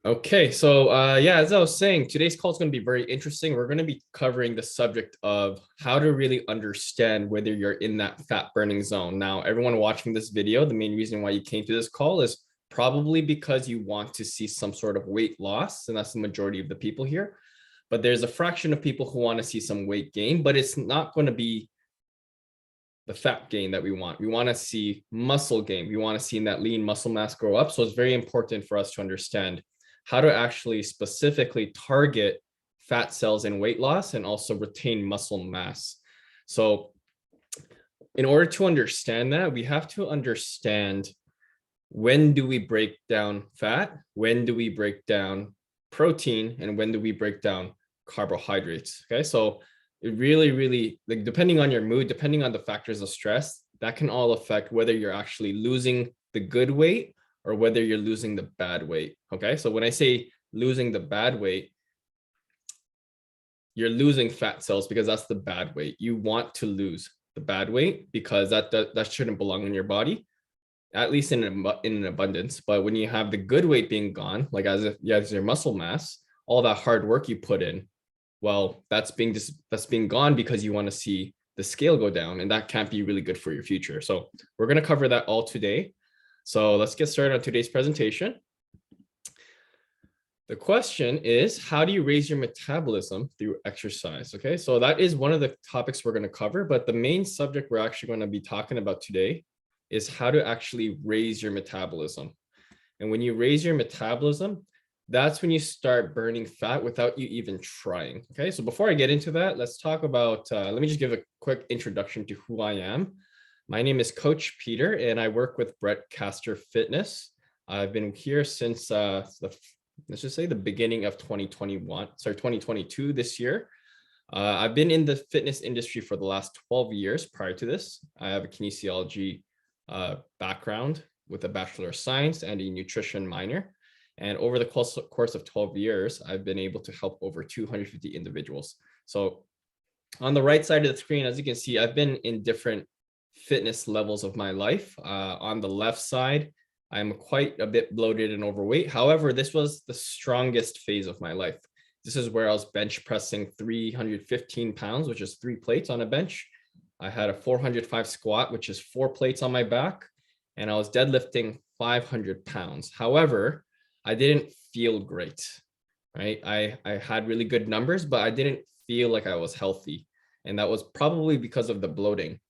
Okay, so yeah, as I was saying, today's call is going to be very interesting. We're going to be covering the subject of how to really understand whether you're in that fat burning zone. Now, everyone watching this video, the main reason why you came to this call is probably because you want to see some sort of weight loss, and that's the majority of the people here. But there's a fraction of people who want to see some weight gain, but it's not going to be the fat gain that we want. We want to see muscle gain. We want to see that lean muscle mass grow up. So it's very important for us to understand how to actually specifically target fat cells in weight loss and also retain muscle mass. So in order to understand that, we have to understand when do we break down fat, when do we break down protein, and when do we break down carbohydrates. Okay, so it really, like, depending on your mood, depending on the factors of stress, that can all affect whether you're actually losing the good weight or whether you're losing the bad weight. Okay, so when I say losing the bad weight, you're losing fat cells because that's the bad weight. You want to lose the bad weight because that shouldn't belong in your body, at least in an abundance. But when you have the good weight being gone, like as your muscle mass, all that hard work you put in, well, that's being gone because you want to see the scale go down, and that can't be really good for your future. So we're going to cover that all today. So let's get started on today's presentation. The question is, how do you raise your metabolism through exercise? Okay, so that is one of the topics we're going to cover, but the main subject we're actually going to be talking about today is how to actually raise your metabolism. And when you raise your metabolism, that's when you start burning fat without you even trying. Okay, so before I get into that, let's talk about, let me just give a quick introduction to who I am. My name is Coach Peter, and I work with Brett Castor Fitness. I've been here since let's just say the beginning of 2022 this year. I've been in the fitness industry for the last 12 years. Prior to this, I have a kinesiology background with a Bachelor of Science and a nutrition minor. And over the course of 12 years, I've been able to help over 250 individuals. So on the right side of the screen, as you can see, I've been in different fitness levels of my life. On the left side, I'm quite a bit bloated and overweight. However, this was the strongest phase of my life. This is where I was bench pressing 315 pounds, which is 3 plates on a bench. I had a 405 squat, which is 4 plates on my back. And I was deadlifting 500 pounds. However, I didn't feel great, right? I had really good numbers, but I didn't feel like I was healthy. And that was probably because of the bloating.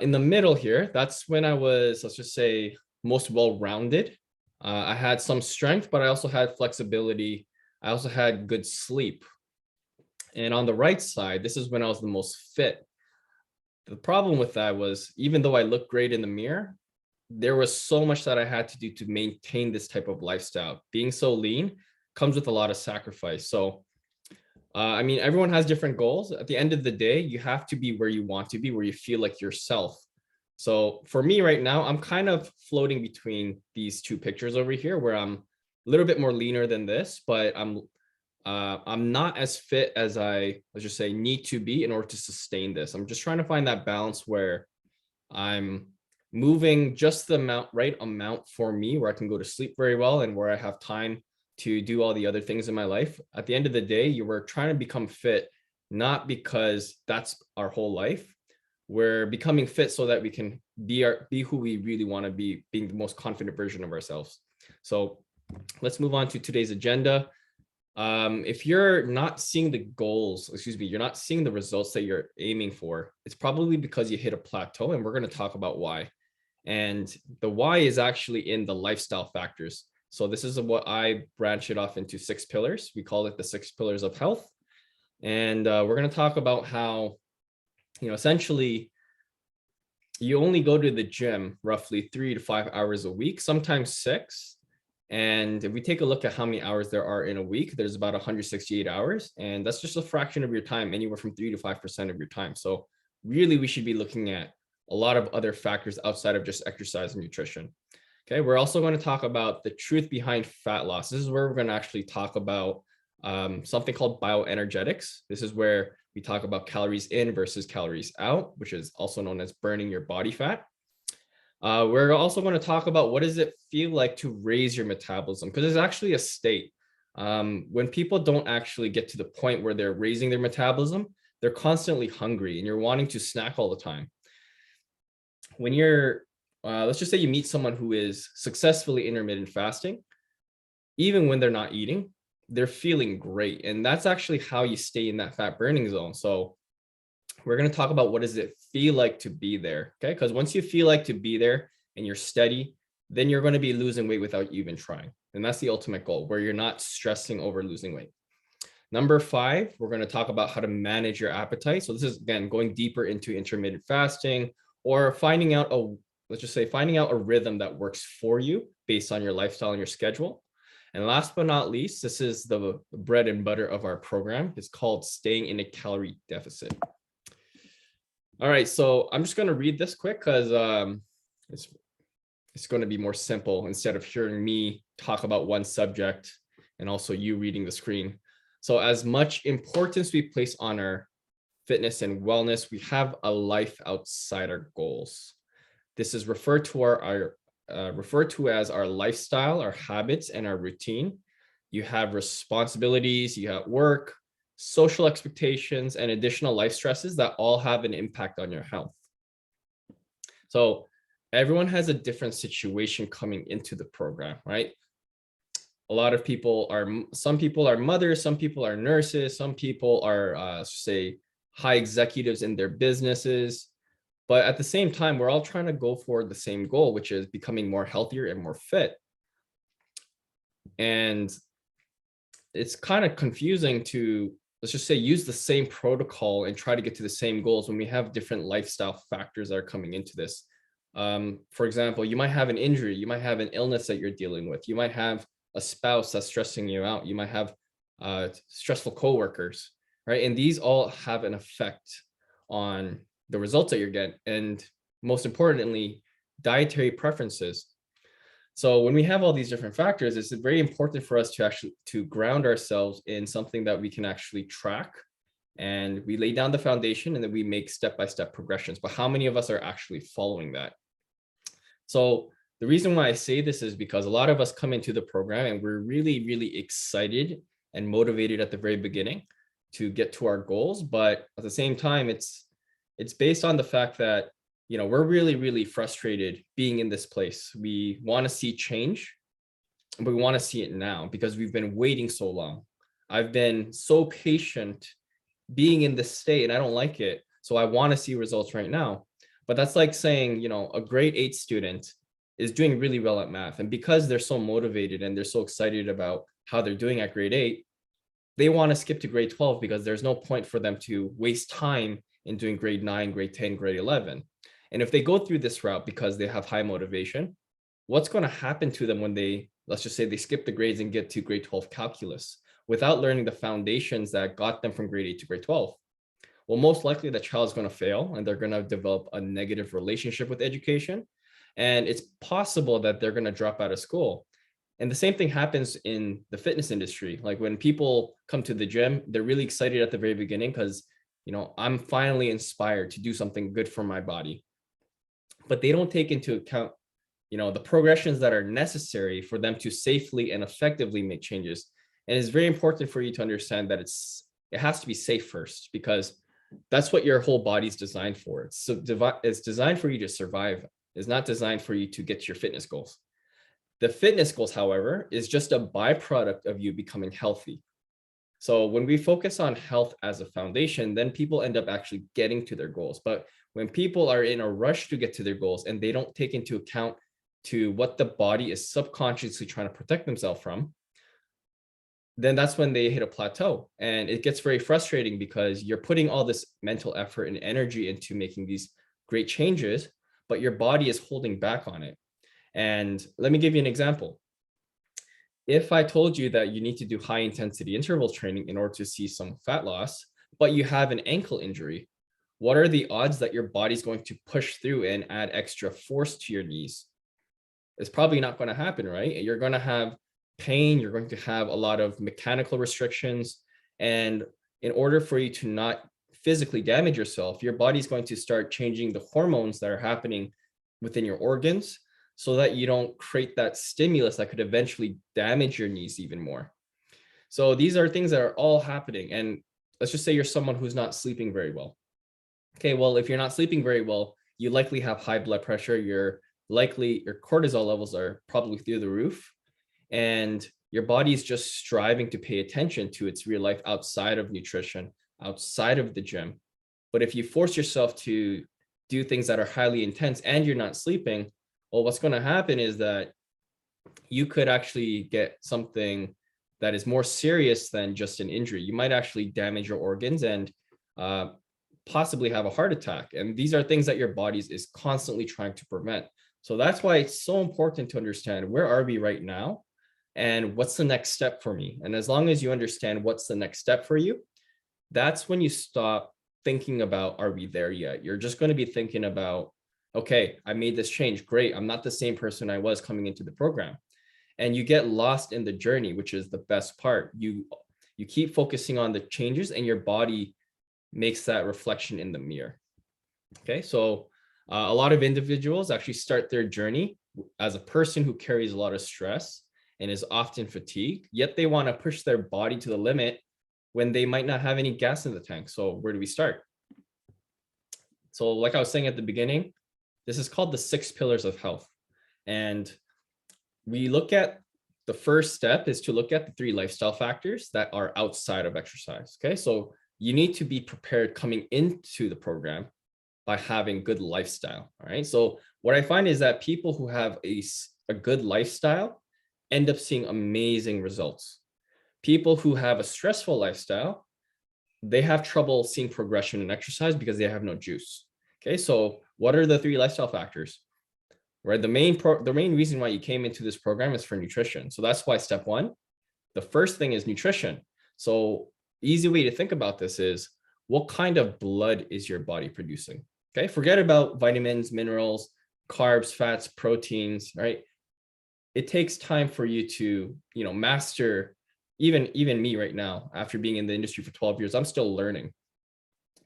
In the middle here, that's when I was, let's just say, most well-rounded. I had some strength, but I also had flexibility. I also had good sleep. And on the right side, this is when I was the most fit. The problem with that was, even though I looked great in the mirror, there was so much that I had to do to maintain this type of lifestyle. Being so lean comes with a lot of sacrifice. So, I mean, everyone has different goals. At the end of the day, you have to be where you want to be, where you feel like yourself. So for me right now, I'm kind of floating between these two pictures over here, where I'm a little bit more leaner than this, but I'm not as fit as let's just say, need to be in order to sustain this. I'm just trying to find that balance where I'm moving just the right amount for me, where I can go to sleep very well and where I have time to do all the other things in my life. At the end of the day, you were trying to become fit, not because that's our whole life. We're becoming fit so that we can be who we really want to be, being the most confident version of ourselves. So let's move on to today's agenda. If you're not seeing the goals, you're not seeing the results that you're aiming for, it's probably because you hit a plateau, and we're going to talk about why. And the why is actually in the lifestyle factors. So this is what I branch it off into 6 pillars. We call it the 6 pillars of health. And we're going to talk about how, essentially, you only go to the gym roughly 3 to 5 hours a week, sometimes 6. And if we take a look at how many hours there are in a week, there's about 168 hours. And that's just a fraction of your time, anywhere from 3 to 5% of your time. So really, we should be looking at a lot of other factors outside of just exercise and nutrition. Okay, we're also going to talk about the truth behind fat loss. This is where we're going to actually talk about something called bioenergetics. This is where we talk about calories in versus calories out, which is also known as burning your body fat. We're also going to talk about what does it feel like to raise your metabolism, because it's actually a state. When people don't actually get to the point where they're raising their metabolism, they're constantly hungry and you're wanting to snack all the time. When you're, let's just say you meet someone who is successfully intermittent fasting, even when they're not eating, they're feeling great. And that's actually how you stay in that fat burning zone. So we're going to talk about what does it feel like to be there. Okay. Because once you feel like to be there and you're steady, then you're going to be losing weight without you even trying. And that's the ultimate goal, where you're not stressing over losing weight. Number 5, we're going to talk about how to manage your appetite. So this is, again, going deeper into intermittent fasting, or finding out let's just say finding out a rhythm that works for you based on your lifestyle and your schedule. And last but not least, this is the bread and butter of our program. It's called staying in a calorie deficit. All right, so I'm just going to read this quick because it's going to be more simple instead of hearing me talk about one subject and also you reading the screen. So as much importance we place on our fitness and wellness, we have a life outside our goals. This is referred to as our lifestyle, our habits, and our routine. You have responsibilities, you have work, social expectations, and additional life stresses that all have an impact on your health. So everyone has a different situation coming into the program, right? A lot of people some people are mothers, some people are nurses, some people are, say, high executives in their businesses. But at the same time, we're all trying to go for the same goal, which is becoming more healthier and more fit. And it's kind of confusing to, let's just say, use the same protocol and try to get to the same goals when we have different lifestyle factors that are coming into this. For example, you might have an injury, you might have an illness that you're dealing with, you might have a spouse that's stressing you out, you might have stressful coworkers, right? And these all have an effect on the results that you're getting, and most importantly, dietary preferences. So when we have all these different factors, it's very important for us to actually ground ourselves in something that we can actually track, and we lay down the foundation and then we make step-by-step progressions. But how many of us are actually following that? So the reason why I say this is because a lot of us come into the program and we're really, really excited and motivated at the very beginning to get to our goals. But at the same time, it's based on the fact that, we're really, really frustrated being in this place. We want to see change, but we want to see it now because we've been waiting so long. I've been so patient being in this state and I don't like it. So I want to see results right now. But that's like saying, a grade 8 student is doing really well at math. And because they're so motivated and they're so excited about how they're doing at grade 8, they want to skip to grade 12 because there's no point for them to waste time in doing grade 9, grade 10, grade 11. And if they go through this route because they have high motivation, what's going to happen to them when let's just say they skip the grades and get to grade 12 calculus without learning the foundations that got them from grade 8 to grade 12? Well, most likely the child is going to fail and they're going to develop a negative relationship with education. And it's possible that they're going to drop out of school. And the same thing happens in the fitness industry. Like when people come to the gym, they're really excited at the very beginning because, I'm finally inspired to do something good for my body. But they don't take into account, the progressions that are necessary for them to safely and effectively make changes. And it's very important for you to understand that it has to be safe first, because that's what your whole body's designed for. It's designed for you to survive. It's not designed for you to get to your fitness goals. The fitness goals, however, is just a byproduct of you becoming healthy. So when we focus on health as a foundation, then people end up actually getting to their goals. But when people are in a rush to get to their goals and they don't take into account to what the body is subconsciously trying to protect themselves from, then that's when they hit a plateau. And it gets very frustrating because you're putting all this mental effort and energy into making these great changes, but your body is holding back on it. And let me give you an example. If I told you that you need to do high intensity interval training in order to see some fat loss, but you have an ankle injury, what are the odds that your body's going to push through and add extra force to your knees? It's probably not going to happen, right? You're going to have pain, you're going to have a lot of mechanical restrictions. And in order for you to not physically damage yourself, your body's going to start changing the hormones that are happening within your organs so that you don't create that stimulus that could eventually damage your knees even more. So these are things that are all happening. And let's just say you're someone who's not sleeping very well. Okay, well, if you're not sleeping very well, you likely have high blood pressure. Your cortisol levels are probably through the roof. And your body is just striving to pay attention to its real life outside of nutrition, outside of the gym. But if you force yourself to do things that are highly intense and you're not sleeping, well, what's going to happen is that you could actually get something that is more serious than just an injury. You might actually damage your organs and possibly have a heart attack. And these are things that your body is constantly trying to prevent. So that's why it's so important to understand, where are we right now and what's the next step for me? And as long as you understand what's the next step for you, that's when you stop thinking about, are we there yet? You're just going to be thinking about, okay, I made this change. Great. I'm not the same person I was coming into the program. And you get lost in the journey, which is the best part. You keep focusing on the changes and your body makes that reflection in the mirror. Okay, so a lot of individuals actually start their journey as a person who carries a lot of stress and is often fatigued, yet they want to push their body to the limit when they might not have any gas in the tank. So where do we start? So like I was saying at the beginning, this is called the 6 pillars of health. And we look at, the first step is to look at the 3 lifestyle factors that are outside of exercise. Okay, so you need to be prepared coming into the program by having good lifestyle. All right, so what I find is that people who have a good lifestyle end up seeing amazing results. People who have a stressful lifestyle, they have trouble seeing progression in exercise because they have no juice. Okay, so what are the 3 lifestyle factors? Right, the main reason why you came into this program is for nutrition. So that's why step 1, the first thing is nutrition. So easy way to think about this is, what kind of blood is your body producing? Okay, forget about vitamins, minerals, carbs, fats, proteins, right? It takes time for you to, master. Even me right now, after being in the industry for 12 years, I'm still learning.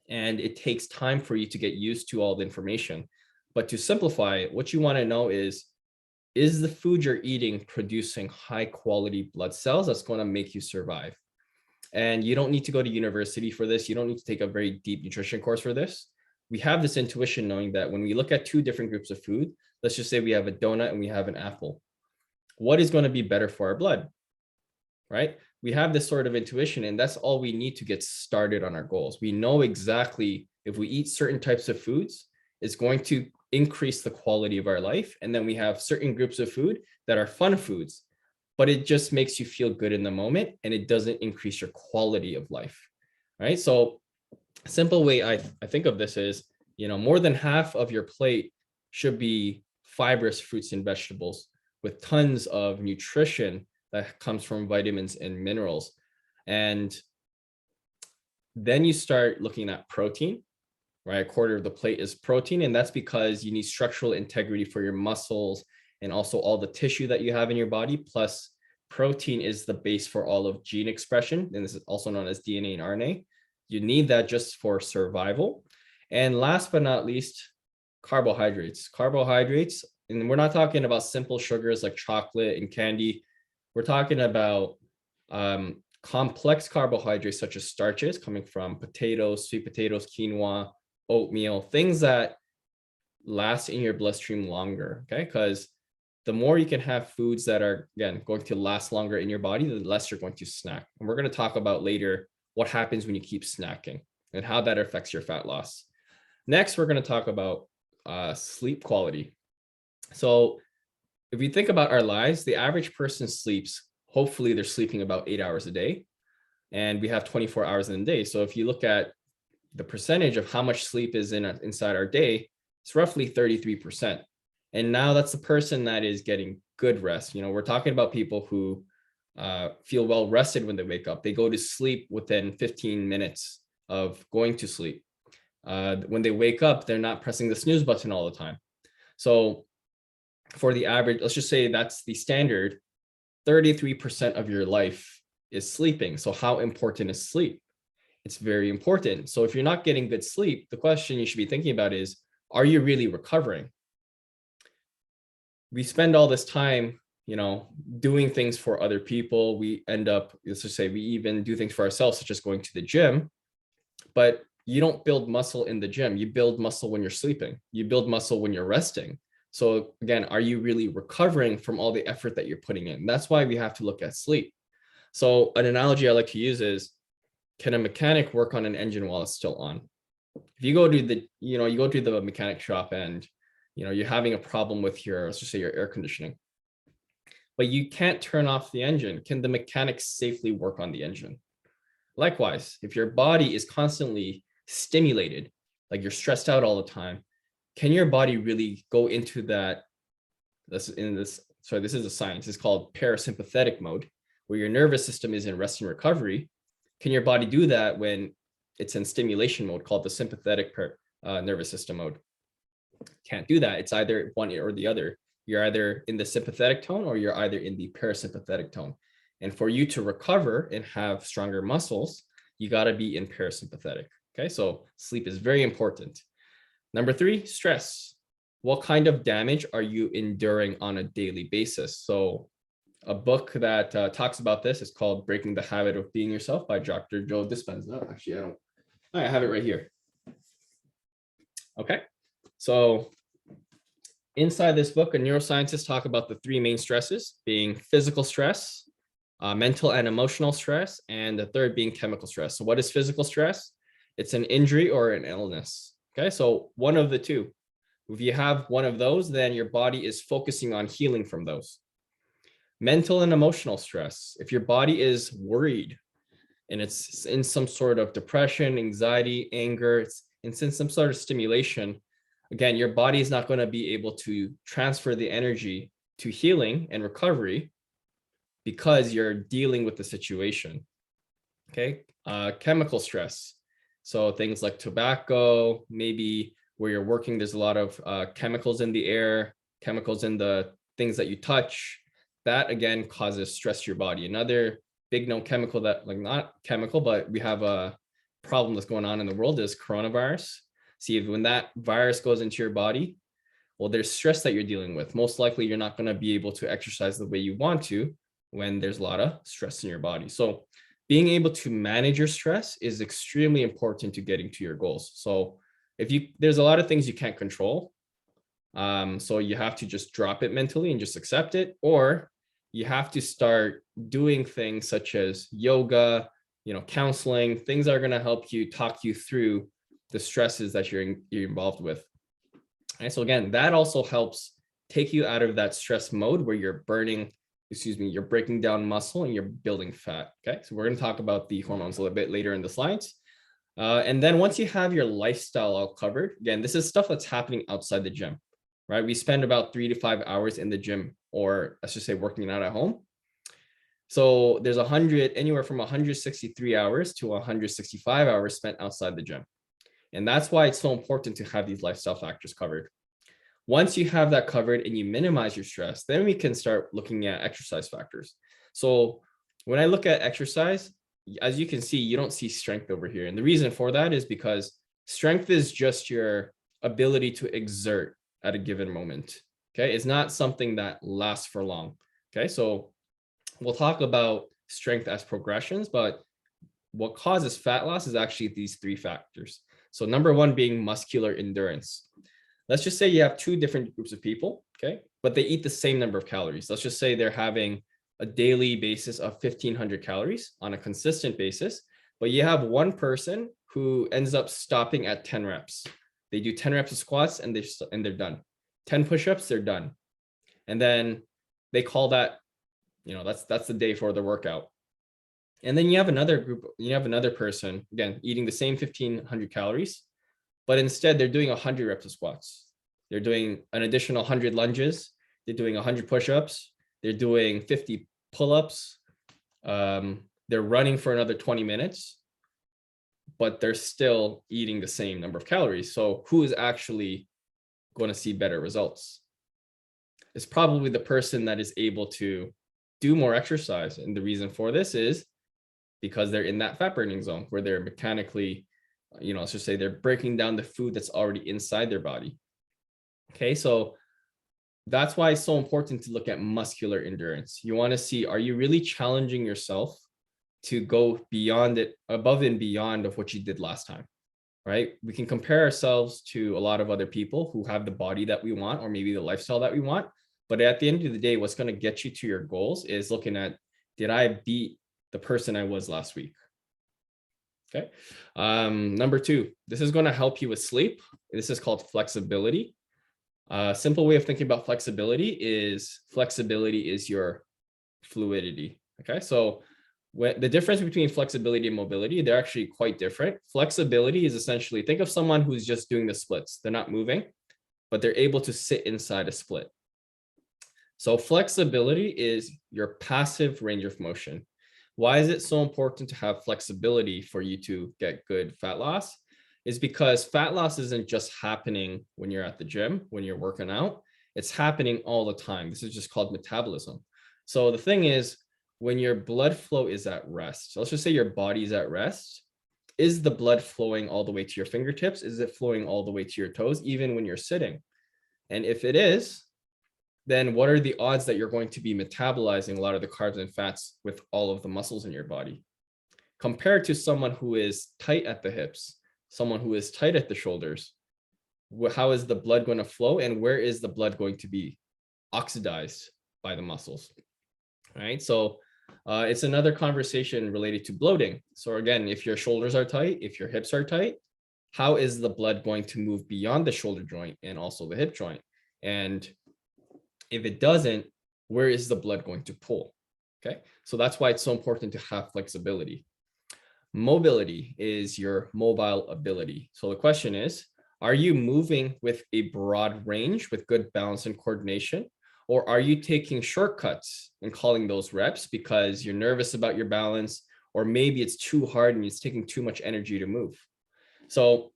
And it takes time for you to get used to all the information. But to simplify it, what you want to know is the food you're eating producing high quality blood cells that's going to make you survive? And you don't need to go to university for this. You don't need to take a very deep nutrition course for this. We have this intuition knowing that when we look at 2 different groups of food, let's just say we have a donut and we have an apple. What is going to be better for our blood? Right? We have this sort of intuition, and that's all we need to get started on our goals. We know exactly if we eat certain types of foods, it's going to increase the quality of our life. And then we have certain groups of food that are fun foods, but it just makes you feel good in the moment and it doesn't increase your quality of life. Right? So a simple way I think of this is, more than half of your plate should be fibrous fruits and vegetables with tons of nutrition that comes from vitamins and minerals. And then you start looking at protein, right? A quarter of the plate is protein. And that's because you need structural integrity for your muscles and also all the tissue that you have in your body. Plus, protein is the base for all of gene expression. And this is also known as DNA and RNA. You need that just for survival. And last but not least, carbohydrates. Carbohydrates, and we're not talking about simple sugars like chocolate and candy. We're talking about complex carbohydrates such as starches coming from potatoes, sweet potatoes, quinoa, oatmeal, things that last in your bloodstream longer, okay? Because the more you can have foods that are, again, going to last longer in your body, the less you're going to snack. And we're going to talk about later what happens when you keep snacking and how that affects your fat loss. Next, we're going to talk about sleep quality. So if you think about our lives, the average person sleeps, hopefully they're sleeping about 8 hours a day, and we have 24 hours in a day. So if you look at the percentage of how much sleep is inside our day, it's roughly 33%. And now that's the person that is getting good rest. We're talking about people who feel well rested when they wake up. They go to sleep within 15 minutes of going to sleep. When they wake up, they're not pressing the snooze button all the time. So for the average, let's just say that's the standard, 33% of your life is sleeping. So how important is sleep? It's very important. So if you're not getting good sleep, the question you should be thinking about is, are you really recovering? we spend all this time, doing things for other people. We end up, let's just say we even do things for ourselves, such as going to the gym, but you don't build muscle in the gym. You build muscle when you're sleeping. You build muscle when you're resting. So again, are you really recovering from all the effort that you're putting in? That's why we have to look at sleep. So an analogy I like to use is, can a mechanic work on an engine while it's still on? If you go to the mechanic shop and, you're having a problem with your, let's just say, your air conditioning, but you can't turn off the engine, can the mechanic safely work on the engine? Likewise, if your body is constantly stimulated, like you're stressed out all the time, can your body really go into that? This is a science. It's called parasympathetic mode, where your nervous system is in rest and recovery. Can your body do that when it's in stimulation mode, called the sympathetic nervous system mode? Can't do that. It's either one or the other. You're either in the sympathetic tone or you're either in the parasympathetic tone. And for you to recover and have stronger muscles, you got to be in parasympathetic. Okay, so sleep is very important. Number 3, stress. What kind of damage are you enduring on a daily basis? So a book that talks about this is called Breaking the Habit of Being Yourself by Dr. Joe Dispenza. Actually, I have it right here. Okay, so inside this book, a neuroscientist talk about the 3 main stresses being physical stress, mental and emotional stress, and the third being chemical stress. So what is physical stress? It's an injury or an illness. Okay, so one of the two. If you have one of those, then your body is focusing on healing from those. Mental and emotional stress. If your body is worried and it's in some sort of depression, anxiety, anger, it's in some sort of stimulation, again, your body is not going to be able to transfer the energy to healing and recovery because you're dealing with the situation. Okay, chemical stress. So things like tobacco, maybe where you're working, there's a lot of chemicals in the air, chemicals in the things that you touch. That again causes stress to your body. Another big known chemical that, like, not chemical, but we have a problem that's going on in the world is coronavirus. See, when that virus goes into your body, well, there's stress that you're dealing with. Most likely you're not going to be able to exercise the way you want to when there's a lot of stress in your body. So being able to manage your stress is extremely important to getting to your goals. So there's a lot of things you can't control. So you have to just drop it mentally and just accept it, or you have to start doing things such as yoga, counseling, things that are going to help you, talk you through the stresses that you're involved with. And so again, that also helps take you out of that stress mode where you're breaking down muscle and you're building fat. Okay, so we're going to talk about the hormones a little bit later in the slides. And then once you have your lifestyle all covered, again, this is stuff that's happening outside the gym, right? We spend about 3 to 5 hours in the gym, or let's just say working out at home. So there's anywhere from 163 hours to 165 hours spent outside the gym. And that's why it's so important to have these lifestyle factors covered. Once you have that covered and you minimize your stress, then we can start looking at exercise factors. So when I look at exercise, as you can see, you don't see strength over here. And the reason for that is because strength is just your ability to exert at a given moment. Okay, it's not something that lasts for long. Okay, so we'll talk about strength as progressions, but what causes fat loss is actually these 3 factors. So number 1 being muscular endurance. Let's just say you have 2 different groups of people, okay, but they eat the same number of calories. Let's just say they're having a daily basis of 1,500 calories on a consistent basis, but you have one person who ends up stopping at 10 reps. They do 10 reps of squats and they're done. 10 push-ups, they're done. And then they call that, that's the day for the workout. And then you have another person, again, eating the same 1,500 calories, but instead they're doing 100 reps of squats. They're doing an additional 100 lunges. They're doing 100 push-ups. They're doing 50 pull-ups. They're running for another 20 minutes, but they're still eating the same number of calories. So who is actually going to see better results? It's probably the person that is able to do more exercise. And the reason for this is because they're in that fat burning zone where they're mechanically, let's just say they're breaking down the food that's already inside their body. Okay, so That's why it's so important to look at muscular endurance. You want to see, are you really challenging yourself to go beyond it, above and beyond of what you did last time, right? We can compare ourselves to a lot of other people who have the body that we want, or maybe the lifestyle that we want. But at the end of the day, what's going to get you to your goals is looking at, did I beat the person I was last week? Okay. Number two, this is going to help you with sleep. This is called flexibility. Simple way of thinking about flexibility is your fluidity. Okay. So when the difference between flexibility and mobility, they're actually quite different. Flexibility is essentially, think of someone who's just doing the splits. They're not moving, but they're able to sit inside a split. So flexibility is your passive range of motion. Why is it so important to have flexibility for you to get good fat loss? Is because fat loss isn't just happening when you're at the gym, when you're working out. It's happening all the time. This is just called metabolism. So the thing is, when your blood flow is at rest, so let's just say your body's at rest, is the blood flowing all the way to your fingertips? Is it flowing all the way to your toes, even when you're sitting? And if it is, then what are the odds that you're going to be metabolizing a lot of the carbs and fats with all of the muscles in your body? Compared to someone who is tight at the hips, someone who is tight at the shoulders, how is the blood going to flow, and where is the blood going to be oxidized by the muscles? All right. So it's another conversation related to bloating. So again, if your shoulders are tight, if your hips are tight, how is the blood going to move beyond the shoulder joint and also the hip joint? And if it doesn't, where is the blood going to pull? Okay. So that's why it's so important to have flexibility. Mobility is your mobile ability. So the question is, are you moving with a broad range with good balance and coordination? Or are you taking shortcuts and calling those reps because you're nervous about your balance, or maybe it's too hard and it's taking too much energy to move? So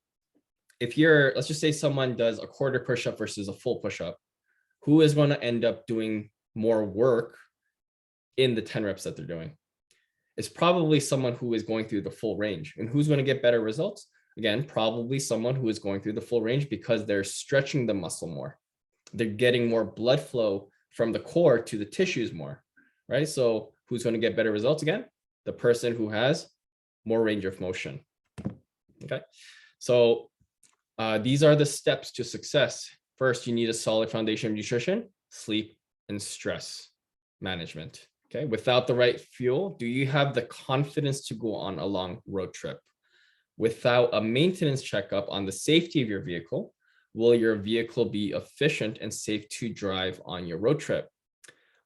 if let's just say someone does a quarter push-up versus a full push-up, who is going to end up doing more work in the 10 reps that they're doing? It's probably someone who is going through the full range. And who's going to get better results? Again, probably someone who is going through the full range because they're stretching the muscle more. They're getting more blood flow from the core to the tissues more, right? So who's going to get better results again? The person who has more range of motion. Okay. So these are the steps to success. First, you need a solid foundation of nutrition, sleep, and stress management. Okay. Without the right fuel, do you have the confidence to go on a long road trip? Without a maintenance checkup on the safety of your vehicle, will your vehicle be efficient and safe to drive on your road trip?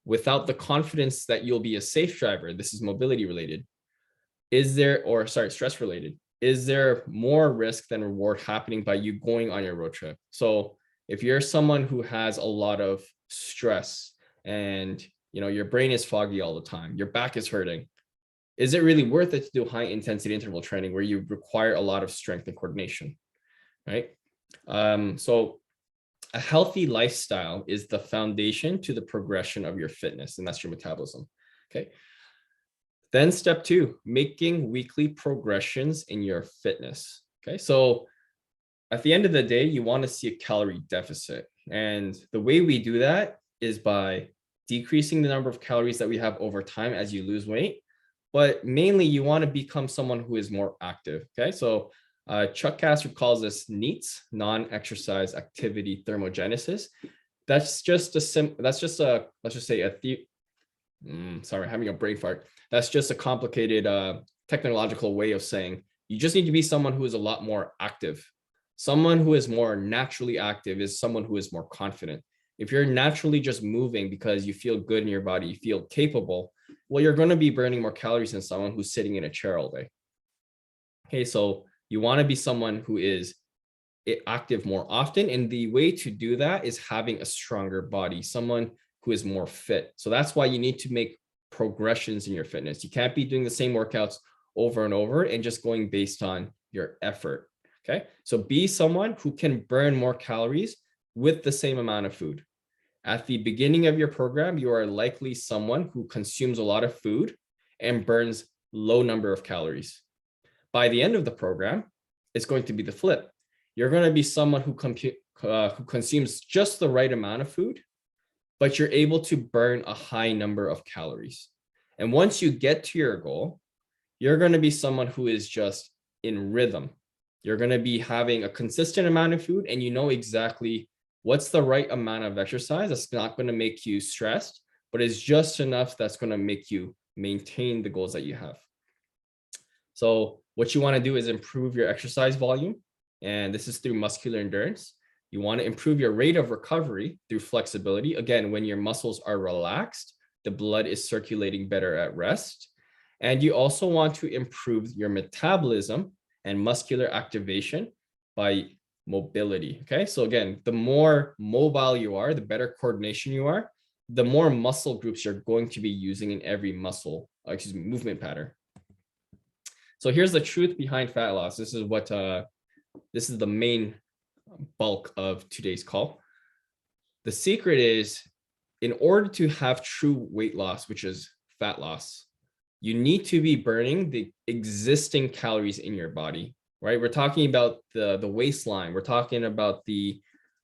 Without the confidence that you'll be a safe driver, this is mobility related. Stress related. Is there more risk than reward happening by you going on your road trip? So if you're someone who has a lot of stress and your brain is foggy all the time, your back is hurting, is it really worth it to do high intensity interval training where you require a lot of strength and coordination, right? So a healthy lifestyle is the foundation to the progression of your fitness, and that's your metabolism. Okay. Then step 2, making weekly progressions in your fitness. Okay. So at the end of the day, you want to see a calorie deficit. And the way we do that is by decreasing the number of calories that we have over time as you lose weight. But mainly you want to become someone who is more active. Okay. So Chuck Castro calls this NEATS, non-exercise activity thermogenesis. That's just having a brain fart. That's just a complicated technological way of saying you just need to be someone who is a lot more active. Someone who is more naturally active is someone who is more confident. If you're naturally just moving because you feel good in your body, you feel capable, well, you're going to be burning more calories than someone who's sitting in a chair all day. Okay, so you want to be someone who is active more often. And the way to do that is having a stronger body, someone who is more fit. So that's why you need to make progressions in your fitness. You can't be doing the same workouts over and over and just going based on your effort. Okay, so be someone who can burn more calories with the same amount of food. At the beginning of your program, you are likely someone who consumes a lot of food and burns low number of calories. By the end of the program, it's going to be the flip. You're going to be someone who consumes just the right amount of food, but you're able to burn a high number of calories. And once you get to your goal, you're going to be someone who is just in rhythm. You're going to be having a consistent amount of food, and you know exactly what's the right amount of exercise that's not going to make you stressed, but is just enough that's going to make you maintain the goals that you have. So what you want to do is improve your exercise volume, and this is through muscular endurance. You want to improve your rate of recovery through flexibility. Again, when your muscles are relaxed, the blood is circulating better at rest. And you also want to improve your metabolism and muscular activation by mobility. Okay, so again, the more mobile you are, the better coordination you are, the more muscle groups you're going to be using in every movement pattern. So here's the truth behind fat loss. This is the main bulk of today's call. The secret is, in order to have true weight loss, which is fat loss, you need to be burning the existing calories in your body, right? We're talking about the waistline. We're talking about the,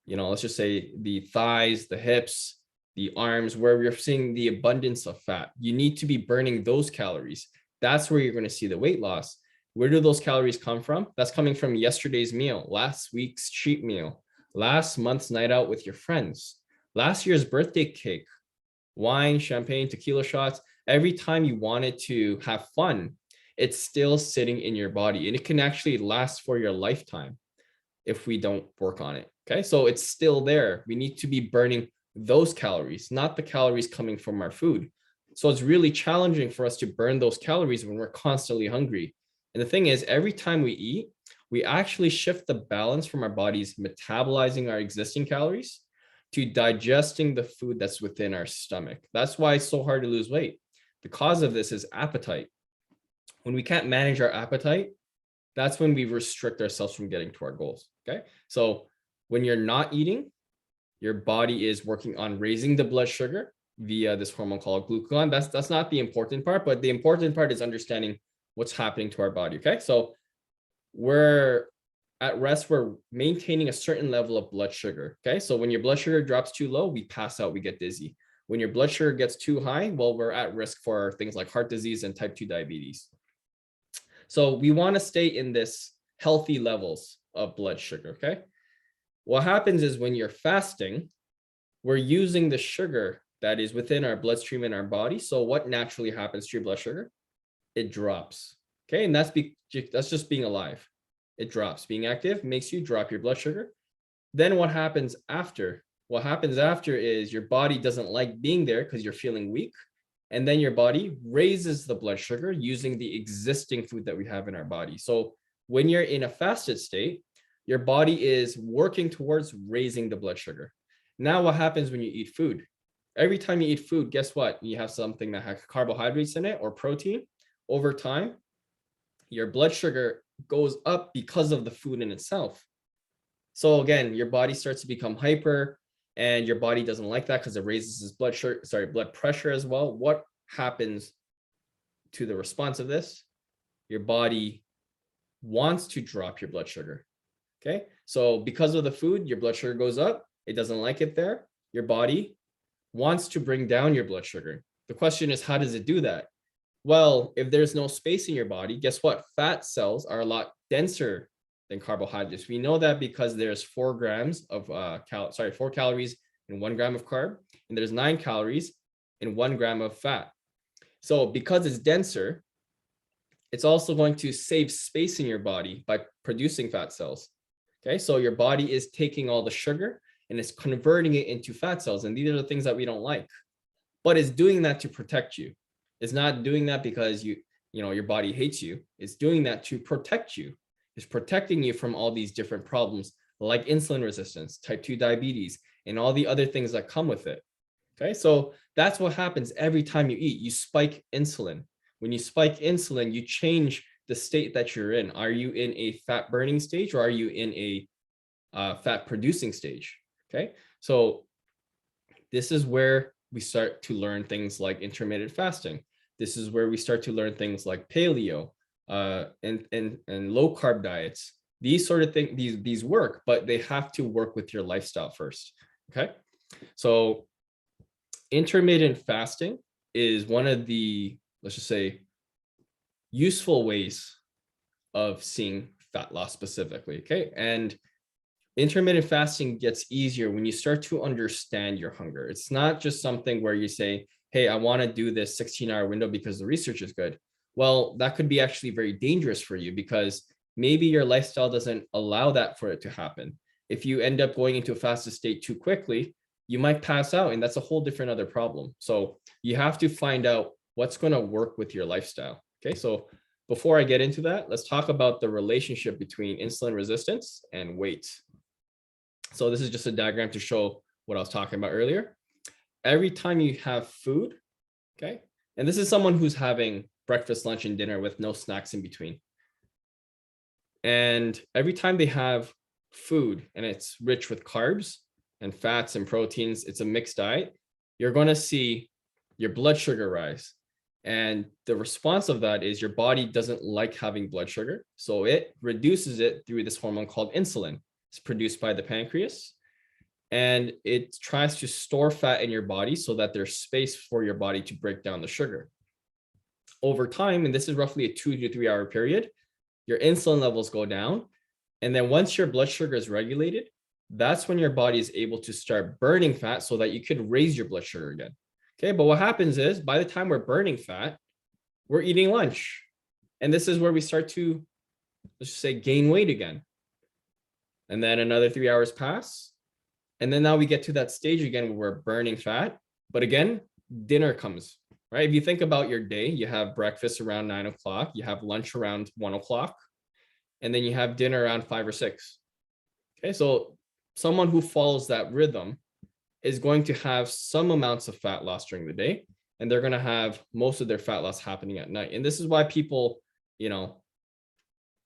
let's just say the thighs, the hips, the arms, where we're seeing the abundance of fat. You need to be burning those calories. That's where you're going to see the weight loss. Where do those calories come from? That's coming from yesterday's meal, last week's cheat meal, last month's night out with your friends, last year's birthday cake, wine, champagne, tequila shots. Every time you wanted to have fun, it's still sitting in your body, and it can actually last for your lifetime if we don't work on it. Okay, so it's still there. We need to be burning those calories, not the calories coming from our food. So it's really challenging for us to burn those calories when we're constantly hungry. And the thing is, every time we eat, we actually shift the balance from our bodies metabolizing our existing calories to digesting the food that's within our stomach. That's why it's so hard to lose weight. The cause of this is appetite. When we can't manage our appetite, that's when we restrict ourselves from getting to our goals. Okay, so when you're not eating, your body is working on raising the blood sugar via this hormone called glucagon. That's not the important part, but the important part is understanding what's happening to our body. Okay, so we're at rest, we're maintaining a certain level of blood sugar. Okay, so when your blood sugar drops too low, we pass out, we get dizzy. When your blood sugar gets too high, well, we're at risk for things like heart disease and type 2 diabetes. So we want to stay in this healthy levels of blood sugar. Okay, what happens is when you're fasting, we're using the sugar that is within our bloodstream in our body. So what naturally happens to your blood sugar? It drops. Okay, and that's just being alive. It drops. Being active makes you drop your blood sugar. Then what happens after? What happens after is your body doesn't like being there because you're feeling weak. And then your body raises the blood sugar using the existing food that we have in our body. So when you're in a fasted state, your body is working towards raising the blood sugar. Now what happens when you eat food? Every time you eat food, guess what? You have something that has carbohydrates in it or protein. Over time, your blood sugar goes up because of the food in itself. So again, your body starts to become hyper, and your body doesn't like that because it raises its blood pressure as well. What happens to the response of this? Your body wants to drop your blood sugar. Okay, so because of the food, your blood sugar goes up. It doesn't like it there. Your body wants to bring down your blood sugar. The question is, how does it do that? Well, if there's no space in your body, guess what? Fat cells are a lot denser than carbohydrates. We know that because there's 4 grams of 4 calories in 1 gram of carb, and there's 9 calories in 1 gram of fat. So because it's denser, it's also going to save space in your body by producing fat cells. Okay, so your body is taking all the sugar and it's converting it into fat cells. And these are the things that we don't like, but it's doing that to protect you. It's not doing that because your body hates you. It's doing that to protect you. It's protecting you from all these different problems like insulin resistance, type 2 diabetes, and all the other things that come with it. Okay, so that's what happens every time you eat. You spike insulin. When you spike insulin, you change the state that you're in. Are you in a fat burning stage, or are you in a fat producing stage? Okay, so this is where we start to learn things like intermittent fasting. This is where we start to learn things like paleo and low carb diets. These sort of things, these work, but they have to work with your lifestyle first. Okay, so Intermittent fasting is one of the, let's just say, useful ways of seeing fat loss specifically. Okay. And intermittent fasting gets easier when you start to understand your hunger. It's not just something where you say, hey, I want to do this 16-hour window because the research is good. Well, that could be actually very dangerous for you because maybe your lifestyle doesn't allow that for it to happen. If you end up going into a fasted state too quickly, you might pass out, and that's a whole different other problem. So you have to find out what's going to work with your lifestyle. Okay, so before I get into that, let's talk about the relationship between insulin resistance and weight. So this is just a diagram to show what I was talking about earlier. Every time you have food, okay, and this is someone who's having breakfast, lunch, and dinner with no snacks in between. And every time they have food and it's rich with carbs and fats and proteins, it's a mixed diet, you're going to see your blood sugar rise. And the response of that is your body doesn't like having blood sugar. So it reduces it through this hormone called insulin. It's produced by the pancreas. And it tries to store fat in your body so that there's space for your body to break down the sugar. Over time, and this is roughly a 2 to 3 hour period, your insulin levels go down. And then once your blood sugar is regulated, that's when your body is able to start burning fat so that you could raise your blood sugar again. Okay, but what happens is by the time we're burning fat, we're eating lunch. And this is where we start to, let's just say, gain weight again. And then another 3 hours pass. And then now we get to that stage again where we're burning fat. But again, dinner comes, right? If you think about your day, you have breakfast around 9 o'clock, you have lunch around 1 o'clock, and then you have dinner around 5 or 6. Okay, so someone who follows that rhythm is going to have some amounts of fat loss during the day, and they're going to have most of their fat loss happening at night. And this is why people,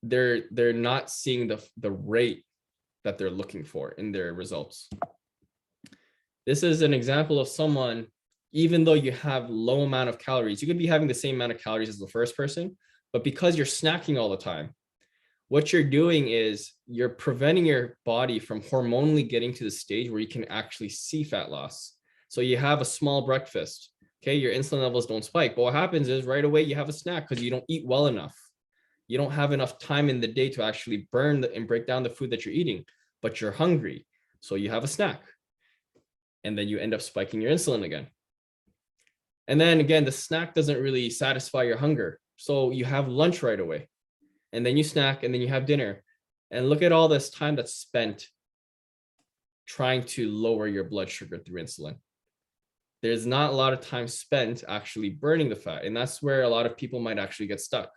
they're not seeing the rate that they're looking for in their results. This is an example of someone, even though you have low amount of calories, you could be having the same amount of calories as the first person, but because you're snacking all the time, what you're doing is you're preventing your body from hormonally getting to the stage where you can actually see fat loss. So you have a small breakfast, okay, your insulin levels don't spike, but what happens is right away you have a snack because you don't eat well enough. You don't have enough time in the day to actually burn and break down the food that you're eating, but you're hungry. So you have a snack. And then you end up spiking your insulin again. And then again, the snack doesn't really satisfy your hunger. So you have lunch right away. And then you snack, and then you have dinner. And look at all this time that's spent trying to lower your blood sugar through insulin. There's not a lot of time spent actually burning the fat. And that's where a lot of people might actually get stuck.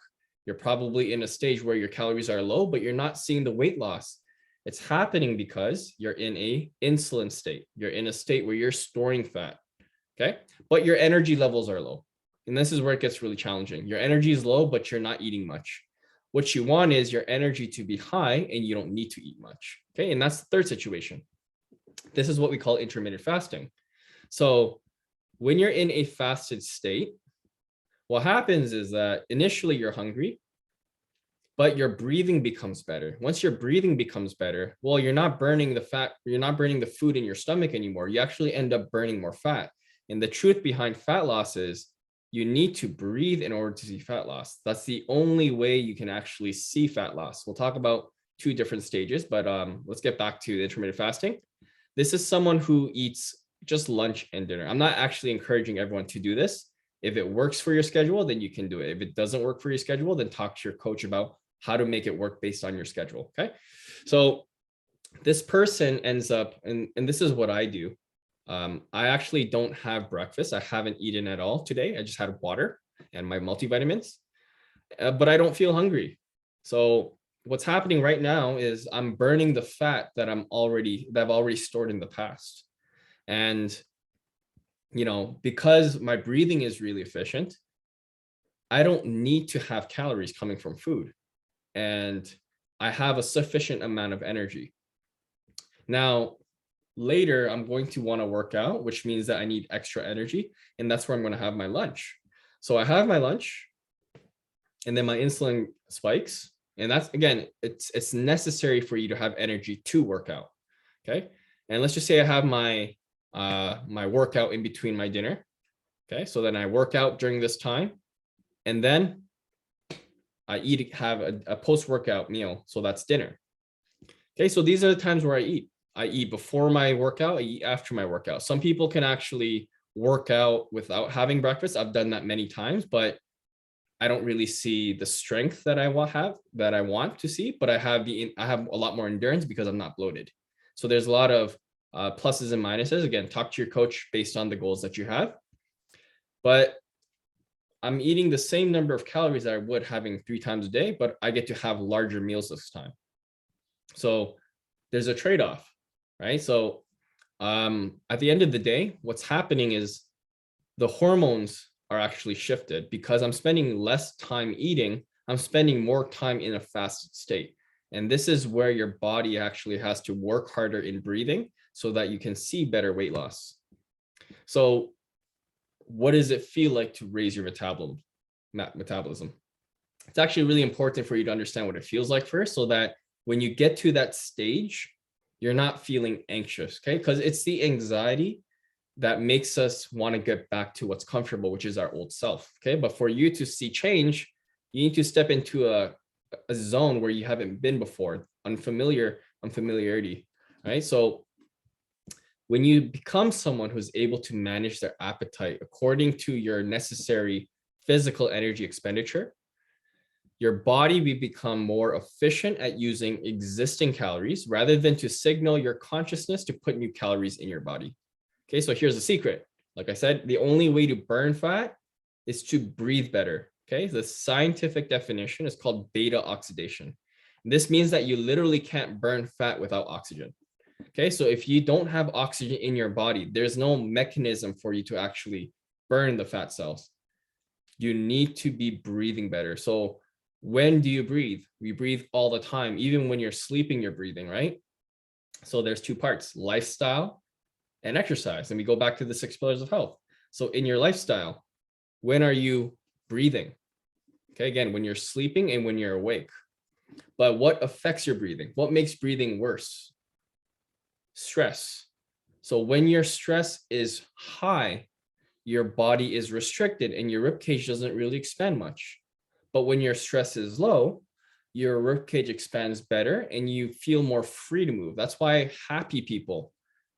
You're probably in a stage where your calories are low, but you're not seeing the weight loss. It's happening because you're in a insulin state. You're in a state where you're storing fat, okay? But your energy levels are low. And this is where it gets really challenging. Your energy is low, but you're not eating much. What you want is your energy to be high and you don't need to eat much, okay? And that's the third situation. This is what we call intermittent fasting. So when you're in a fasted state, what happens is that initially you're hungry, but your breathing becomes better. Once your breathing becomes better, well, you're not burning the fat, you're not burning the food in your stomach anymore. You actually end up burning more fat. And the truth behind fat loss is you need to breathe in order to see fat loss. That's the only way you can actually see fat loss. We'll talk about 2 different stages, but let's get back to the intermittent fasting. This is someone who eats just lunch and dinner. I'm not actually encouraging everyone to do this. If it works for your schedule, then you can do it. If it doesn't work for your schedule, then talk to your coach about how to make it work based on your schedule, okay? So this person ends up, and this is what I do. I actually don't have breakfast. I haven't eaten at all today. I just had water and my multivitamins, but I don't feel hungry. So what's happening right now is I'm burning the fat that I've already stored in the past. And, because my breathing is really efficient, I don't need to have calories coming from food. And I have a sufficient amount of energy. Now, later, I'm going to want to work out, which means that I need extra energy. And that's where I'm going to have my lunch. So I have my lunch, and then my insulin spikes. And that's, again, it's necessary for you to have energy to work out. Okay. And let's just say I have my my workout in between my dinner. Okay, so then I work out during this time, and then I have a post-workout meal. So that's dinner. Okay, so these are the times where I eat. I eat before my workout, I eat after my workout. Some people can actually work out without having breakfast. I've done that many times, but I don't really see the strength that I want to see, but I have a lot more endurance because I'm not bloated. So there's a lot of pluses and minuses. Again, talk to your coach based on the goals that you have. But I'm eating the same number of calories that I would having 3 times a day, but I get to have larger meals this time. So there's a trade-off, right? So at the end of the day, what's happening is the hormones are actually shifted because I'm spending less time eating. I'm spending more time in a fasted state. And this is where your body actually has to work harder in breathing so that you can see better weight loss. So what does it feel like to raise your metabolism? It's actually really important for you to understand what it feels like first, so that when you get to that stage, you're not feeling anxious, okay? Because it's the anxiety that makes us want to get back to what's comfortable, which is our old self, okay? But for you to see change, you need to step into a zone where you haven't been before, unfamiliarity, right? So when you become someone who's able to manage their appetite according to your necessary physical energy expenditure, your body will become more efficient at using existing calories rather than to signal your consciousness to put new calories in your body. Okay, so here's the secret. Like I said, the only way to burn fat is to breathe better. Okay, the scientific definition is called beta oxidation. This means that you literally can't burn fat without oxygen. Okay, so if you don't have oxygen in your body, there's no mechanism for you to actually burn the fat cells. You need to be breathing better. So when do you breathe? We breathe all the time. Even when you're sleeping, you're breathing, right? So there's 2 parts, lifestyle and exercise. And we go back to the 6 pillars of health. So in your lifestyle, when are you breathing? Okay, again, when you're sleeping and when you're awake. But what affects your breathing? What makes breathing worse? Stress. So when your stress is high, your body is restricted and your ribcage doesn't really expand much. But when your stress is low, your ribcage expands better and you feel more free to move. That's why happy people,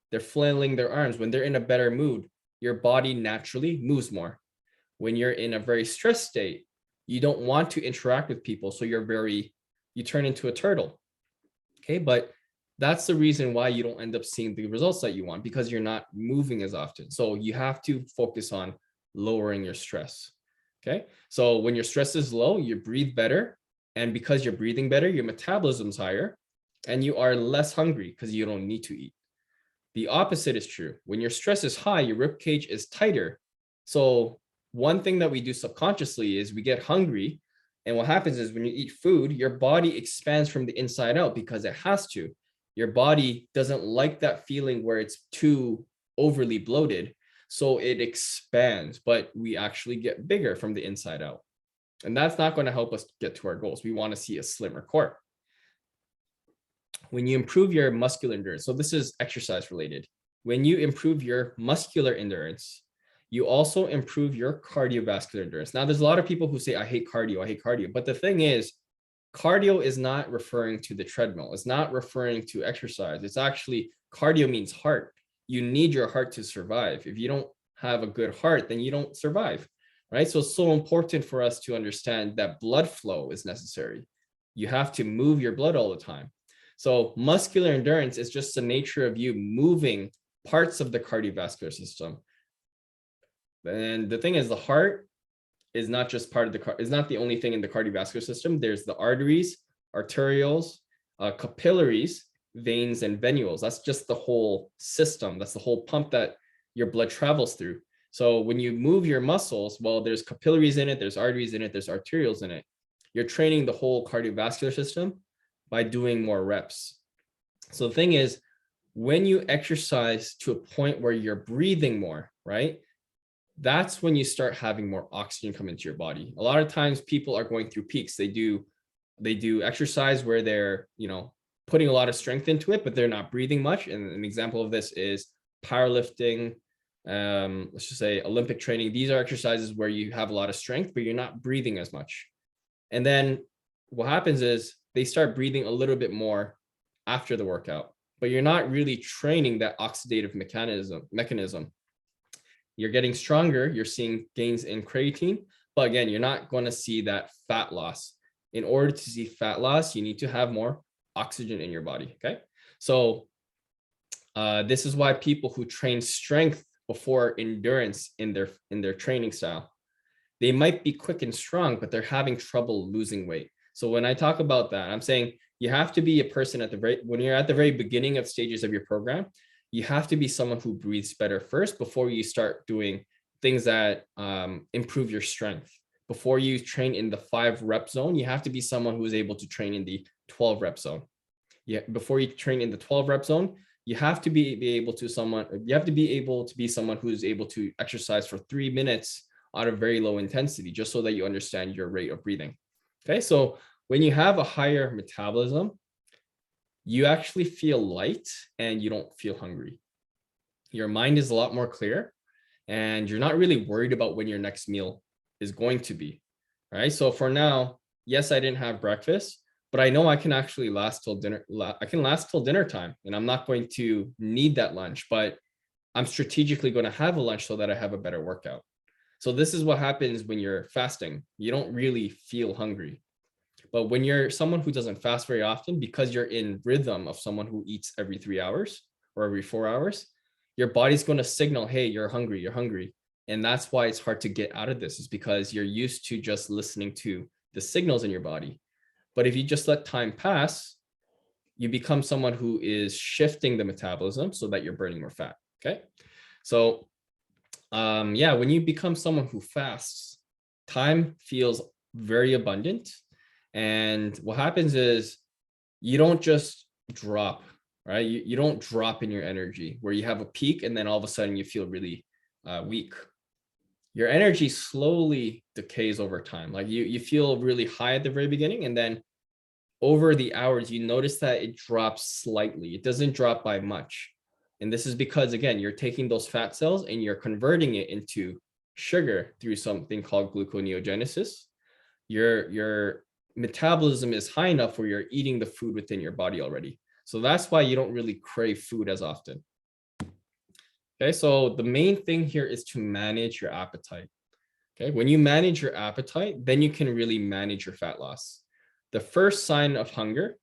they're flailing their arms. When they're in a better mood, your body naturally moves more. When you're in a very stressed state, you don't want to interact with people. So you turn into a turtle. Okay, but that's the reason why you don't end up seeing the results that you want, because you're not moving as often. So you have to focus on lowering your stress. Okay, so when your stress is low, you breathe better. And because you're breathing better, your metabolism's higher and you are less hungry because you don't need to eat. The opposite is true. When your stress is high, your rib cage is tighter. So one thing that we do subconsciously is we get hungry. And what happens is when you eat food, your body expands from the inside out because it has to. Your body doesn't like that feeling where it's too overly bloated. So it expands, but we actually get bigger from the inside out. And that's not going to help us get to our goals. We want to see a slimmer core. When you improve your muscular endurance, so this is exercise related. When you improve your muscular endurance, you also improve your cardiovascular endurance. Now, there's a lot of people who say, I hate cardio. But the thing is, cardio is not referring to the treadmill. It's not referring to exercise. It's actually, cardio means heart. You need your heart to survive. If you don't have a good heart, then you don't survive, right? So it's so important for us to understand that blood flow is necessary. You have to move your blood all the time. So muscular endurance is just the nature of you moving parts of the cardiovascular system. And the thing is, the heart is not just part of is not the only thing in the cardiovascular system. There's the arteries, arterioles, capillaries, veins, and venules. That's just the whole system. That's the whole pump that your blood travels through. So when you move your muscles, well, there's capillaries in it, there's arteries in it, there's arterioles in it. You're training the whole cardiovascular system by doing more reps. So the thing is, when you exercise to a point where you're breathing more, right? That's when you start having more oxygen come into your body. A lot of times people are going through peaks. They do exercise where they're, putting a lot of strength into it, but they're not breathing much. And an example of this is powerlifting, let's just say Olympic training. These are exercises where you have a lot of strength, but you're not breathing as much. And then what happens is they start breathing a little bit more after the workout, but you're not really training that oxidative mechanism. You're getting stronger, you're seeing gains in creatine, but again, you're not going to see that fat loss. In order to see fat loss, you need to have more oxygen in your body. Okay. So this is why people who train strength before endurance in their training style, they might be quick and strong, but they're having trouble losing weight. So when I talk about that, I'm saying you have to be a person when you're at the very beginning of stages of your program, you have to be someone who breathes better first before you start doing things that improve your strength. Before you train in the 5 rep zone, you have to be someone who is able to train in the 12 rep zone. Yeah, before you train in the 12 rep zone, you have to be able to be someone who is able to exercise for 3 minutes at a very low intensity, just so that you understand your rate of breathing. Okay, so when you have a higher metabolism, you actually feel light and you don't feel hungry. Your mind is a lot more clear and you're not really worried about when your next meal is going to be. All right, so for now, yes, I didn't have breakfast, but I know I can actually last till dinner. I can last till dinner time, and I'm not going to need that lunch, but I'm strategically going to have a lunch so that I have a better workout. So this is what happens when you're fasting. You don't really feel hungry. But when you're someone who doesn't fast very often, because you're in rhythm of someone who eats every 3 hours or every 4 hours, your body's going to signal, hey, you're hungry, you're hungry. And that's why it's hard to get out of this, is because you're used to just listening to the signals in your body. But if you just let time pass, you become someone who is shifting the metabolism so that you're burning more fat. Okay. So yeah, when you become someone who fasts, time feels very abundant. And what happens is you don't just drop, right? You don't drop in your energy where you have a peak and then all of a sudden you feel really weak. Your energy slowly decays over time. Like you feel really high at the very beginning, and then over the hours, you notice that it drops slightly. It doesn't drop by much. And this is because, again, you're taking those fat cells and you're converting it into sugar through something called gluconeogenesis. Your metabolism is high enough where you're eating the food within your body already. So that's why you don't really crave food as often. Okay, so the main thing here is to manage your appetite. Okay, when you manage your appetite, then you can really manage your fat loss. The first sign of hunger,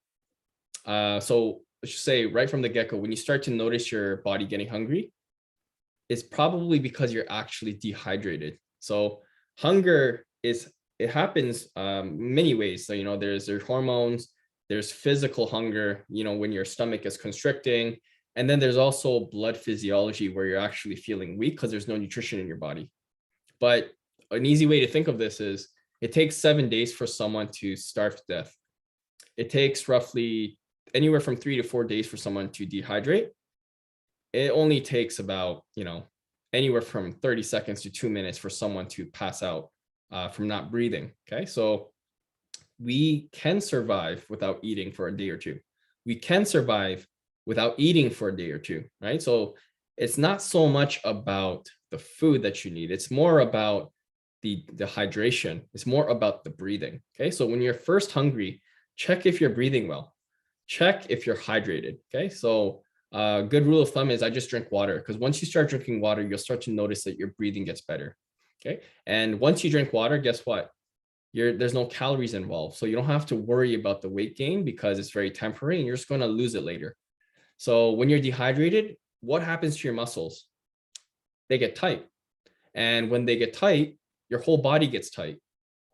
so let's just say right from the get-go, when you start to notice your body getting hungry, it's probably because you're actually dehydrated. So hunger it happens many ways. So, there's hormones, there's physical hunger, when your stomach is constricting. And then there's also blood physiology where you're actually feeling weak because there's no nutrition in your body. But an easy way to think of this is it takes 7 days for someone to starve to death. It takes roughly anywhere from 3 to 4 days for someone to dehydrate. It only takes about, anywhere from 30 seconds to 2 minutes for someone to pass out from not breathing. Okay, so we can survive without eating for a day or two. We can survive without eating for a day or two, right? So it's not so much about the food that you need. It's more about the hydration. It's more about the breathing. Okay, so when you're first hungry, check if you're breathing well. Check if you're hydrated. Okay, so good rule of thumb is I just drink water, because once you start drinking water, you'll start to notice that your breathing gets better. Okay, and once you drink water, guess what? There's no calories involved, so you don't have to worry about the weight gain because it's very temporary and you're just going to lose it later. So when you're dehydrated, what happens to your muscles? They get tight. And when they get tight, your whole body gets tight.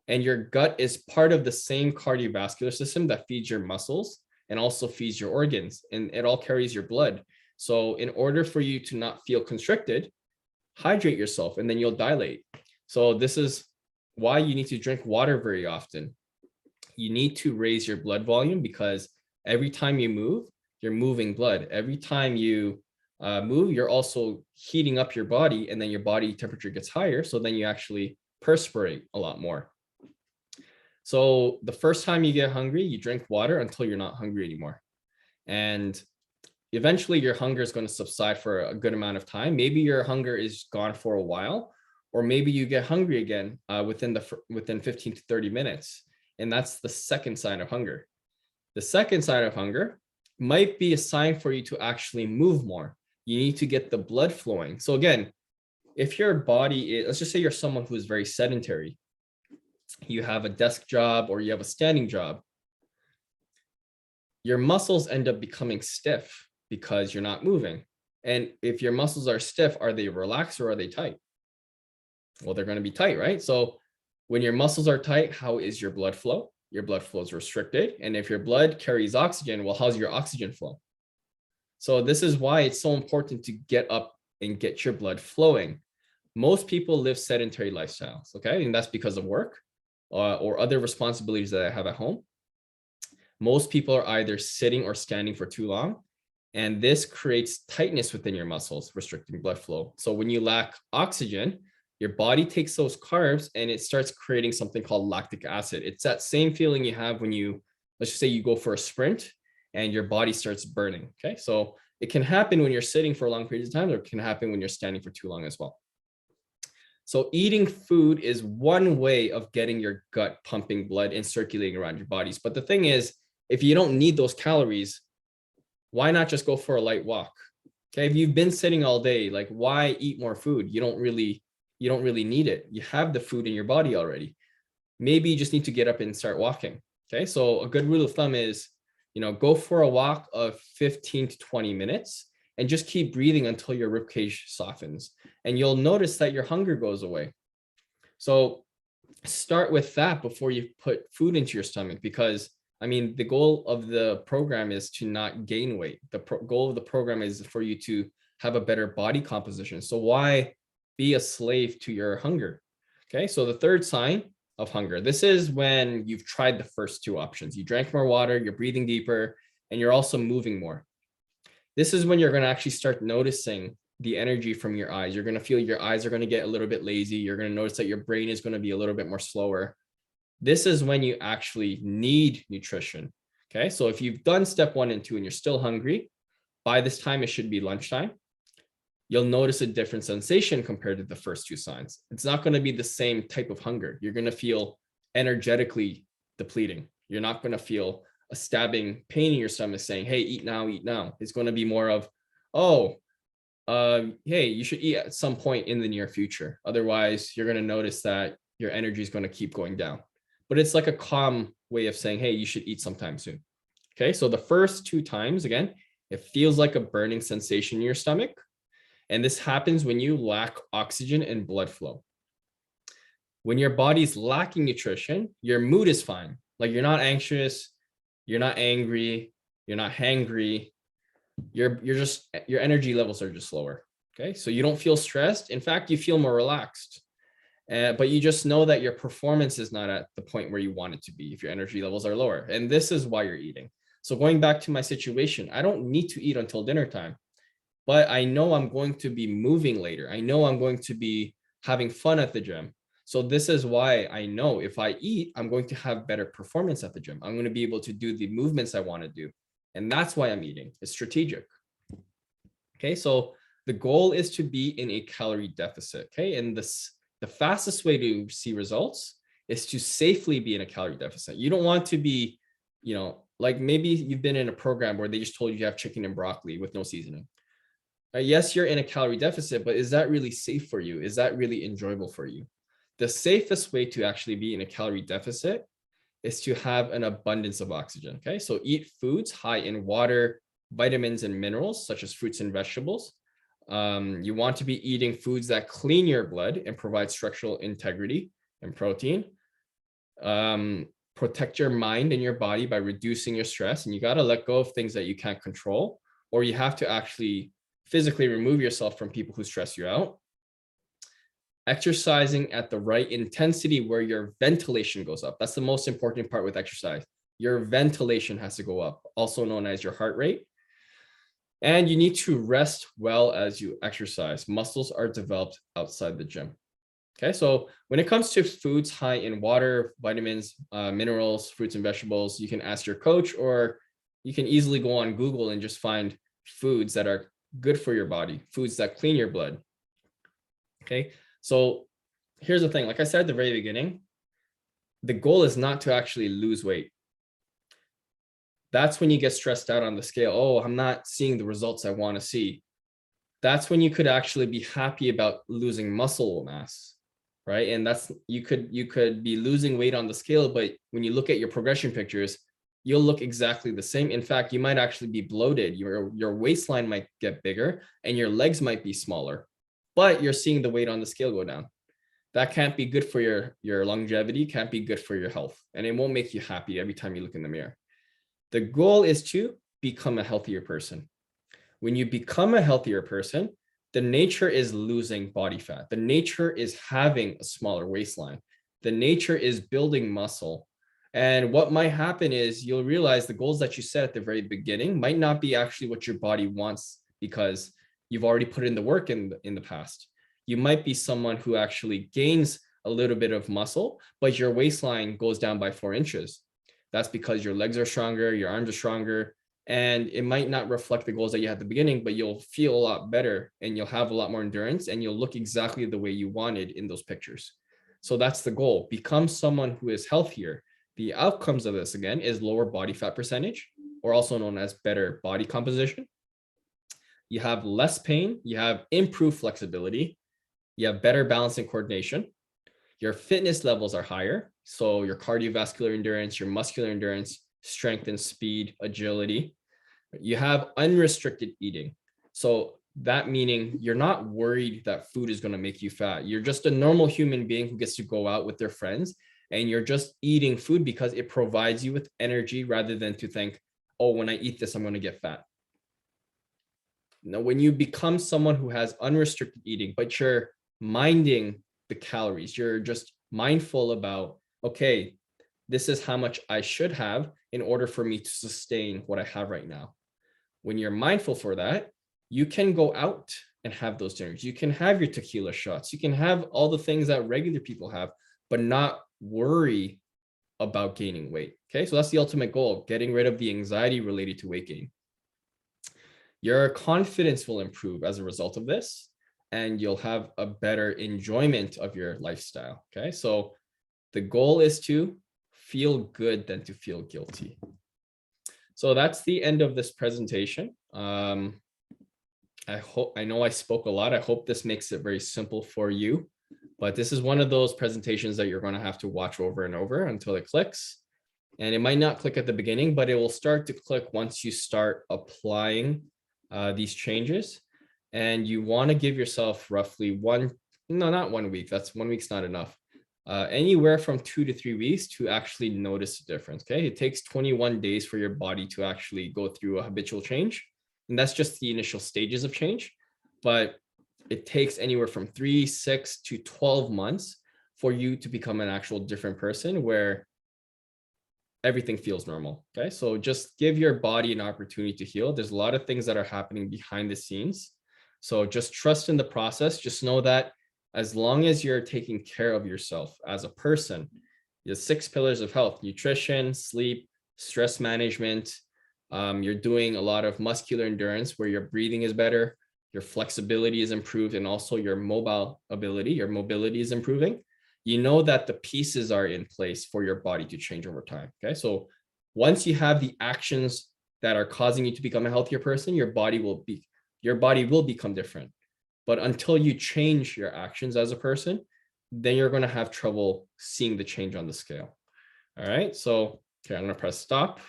And your gut is part of the same cardiovascular system that feeds your muscles and also feeds your organs, and it all carries your blood. So in order for you to not feel constricted, hydrate yourself and then you'll dilate. So this is why you need to drink water very often. You need to raise your blood volume, because every time you move, you're moving blood. Every time you move, you're also heating up your body, and then your body temperature gets higher. So then you actually perspirate a lot more. So the first time you get hungry, you drink water until you're not hungry anymore. And eventually your hunger is going to subside for a good amount of time. Maybe your hunger is gone for a while, or maybe you get hungry again within 15 to 30 minutes. And that's the second sign of hunger. The second sign of hunger might be a sign for you to actually move more. You need to get the blood flowing. So again, if your body is, let's just say you're someone who is very sedentary, you have a desk job or you have a standing job, your muscles end up becoming stiff because you're not moving. And if your muscles are stiff, are they relaxed or are they tight? Well, they're going to be tight, right? So when your muscles are tight, how is your blood flow? Your blood flow is restricted. And if your blood carries oxygen, well, how's your oxygen flow? So this is why it's so important to get up and get your blood flowing. Most people live sedentary lifestyles, okay? And that's because of work or other responsibilities that I have at home. Most people are either sitting or standing for too long, and this creates tightness within your muscles, restricting blood flow. So when you lack oxygen, your body takes those carbs and it starts creating something called lactic acid. It's that same feeling you have when you, let's just say you go for a sprint and your body starts burning, okay? So it can happen when you're sitting for long periods of time, or it can happen when you're standing for too long as well. So eating food is one way of getting your gut pumping blood and circulating around your bodies. But the thing is, if you don't need those calories, why not just go for a light walk? Okay, if you've been sitting all day, like why eat more food? You don't really need it. You have the food in your body already. Maybe you just need to get up and start walking. Okay, so a good rule of thumb is, go for a walk of 15 to 20 minutes and just keep breathing until your ribcage softens. And you'll notice that your hunger goes away. So start with that before you put food into your stomach, because the goal of the program is to not gain weight. The goal of the program is for you to have a better body composition. So why be a slave to your hunger? Okay, so the third sign of hunger, this is when you've tried the first two options. You drank more water, you're breathing deeper, and you're also moving more. This is when you're going to actually start noticing the energy from your eyes. You're going to feel your eyes are going to get a little bit lazy. You're going to notice that your brain is going to be a little bit more slower. This is when you actually need nutrition. Okay, so if you've done step 1 and 2 and you're still hungry, by this time it should be lunchtime. You'll notice a different sensation compared to the first two signs. It's not going to be the same type of hunger. You're going to feel energetically depleting. You're not going to feel a stabbing pain in your stomach saying, hey, eat now, eat now. It's going to be more of, hey, you should eat at some point in the near future. Otherwise, you're going to notice that your energy is going to keep going down. But it's like a calm way of saying, hey, you should eat sometime soon. Okay, so the first two times, again, it feels like a burning sensation in your stomach. And this happens when you lack oxygen and blood flow. When your body's lacking nutrition, your mood is fine. Like you're not anxious, you're not angry, you're not hangry. Your energy levels are just lower. Okay, so you don't feel stressed. In fact, you feel more relaxed. But you just know that your performance is not at the point where you want it to be if your energy levels are lower. And this is why you're eating. So going back to my situation, I don't need to eat until dinner time, but I know I'm going to be moving later. I know I'm going to be having fun at the gym. So this is why I know if I eat, I'm going to have better performance at the gym. I'm going to be able to do the movements I want to do. And that's why I'm eating. It's strategic. Okay, so the goal is to be in a calorie deficit. Okay, and the fastest way to see results is to safely be in a calorie deficit. You don't want to be, like maybe you've been in a program where they just told you have chicken and broccoli with no seasoning. Yes, you're in a calorie deficit, but is that really safe for you? Is that really enjoyable for you? The safest way to actually be in a calorie deficit is to have an abundance of oxygen. Okay, so eat foods high in water, vitamins, and minerals, such as fruits and vegetables. You want to be eating foods that clean your blood and provide structural integrity and protein. Protect your mind and your body by reducing your stress. And you got to let go of things that you can't control, or you have to actually physically remove yourself from people who stress you out. Exercising at the right intensity where your ventilation goes up. That's the most important part with exercise. Your ventilation has to go up, also known as your heart rate. And you need to rest well as you exercise. Muscles are developed outside the gym. Okay, so when it comes to foods high in water, vitamins, minerals, fruits and vegetables, you can ask your coach, or you can easily go on Google and just find foods that are good for your body, foods that clean your blood. Okay, so here's the thing. Like I said at the very beginning, the goal is not to actually lose weight. That's when you get stressed out on the scale. Oh, I'm not seeing the results I want to see. That's when you could actually be happy about losing muscle mass, right? And that's you could be losing weight on the scale, but when you look at your progression pictures, you'll look exactly the same. In fact, you might actually be bloated. Your waistline might get bigger and your legs might be smaller, but you're seeing the weight on the scale go down. That can't be good for your longevity, can't be good for your health, and it won't make you happy every time you look in the mirror. The goal is to become a healthier person. When you become a healthier person, the nature is losing body fat. The nature is having a smaller waistline. The nature is building muscle. And what might happen is you'll realize the goals that you set at the very beginning might not be actually what your body wants because you've already put in the work in the past. You might be someone who actually gains a little bit of muscle, but your waistline goes down by 4 inches. That's because your legs are stronger, your arms are stronger, and it might not reflect the goals that you had at the beginning, but you'll feel a lot better and you'll have a lot more endurance and you'll look exactly the way you wanted in those pictures. So that's the goal. Become someone who is healthier. The outcomes of this, again, is lower body fat percentage, or also known as better body composition. You have less pain, you have improved flexibility, you have better balance and coordination. Your fitness levels are higher. So your cardiovascular endurance, your muscular endurance, strength and speed, agility. You have unrestricted eating. So that meaning you're not worried that food is going to make you fat. You're just a normal human being who gets to go out with their friends and you're just eating food because it provides you with energy rather than to think, oh, when I eat this, I'm going to get fat. Now, when you become someone who has unrestricted eating, but you're minding the calories, you're just mindful about, okay, this is how much I should have in order for me to sustain what I have right now. When you're mindful for that, you can go out and have those dinners. You can have your tequila shots. You can have all the things that regular people have, but not worry about gaining weight. Okay, so that's the ultimate goal, getting rid of the anxiety related to weight gain. Your confidence will improve as a result of this, and you'll have a better enjoyment of your lifestyle. Okay, so the goal is to feel good than to feel guilty. So that's the end of this presentation. I know I spoke a lot. I hope this makes it very simple for you, but this is one of those presentations that you're going to have to watch over and over until it clicks. And it might not click at the beginning, but it will start to click once you start applying these changes. And you want to give yourself roughly not 1 week. That's 1 week's not enough. Anywhere from 2 to 3 weeks to actually notice the difference. Okay, it takes 21 days for your body to actually go through a habitual change, and that's just the initial stages of change. But it takes anywhere from 3, 6 to 12 months for you to become an actual different person where everything feels normal. Okay, so just give your body an opportunity to heal. There's a lot of things that are happening behind the scenes, so just trust in the process. Just know that as long as you're taking care of yourself as a person, the 6 pillars of health: nutrition, sleep, stress management, you're doing a lot of muscular endurance where your breathing is better, your flexibility is improved, and also your mobile ability, your mobility is improving. You know that the pieces are in place for your body to change over time. Okay, so once you have the actions that are causing you to become a healthier person, your body will become different. But until you change your actions as a person, then you're going to have trouble seeing the change on the scale. All right. So, okay, I'm going to press stop.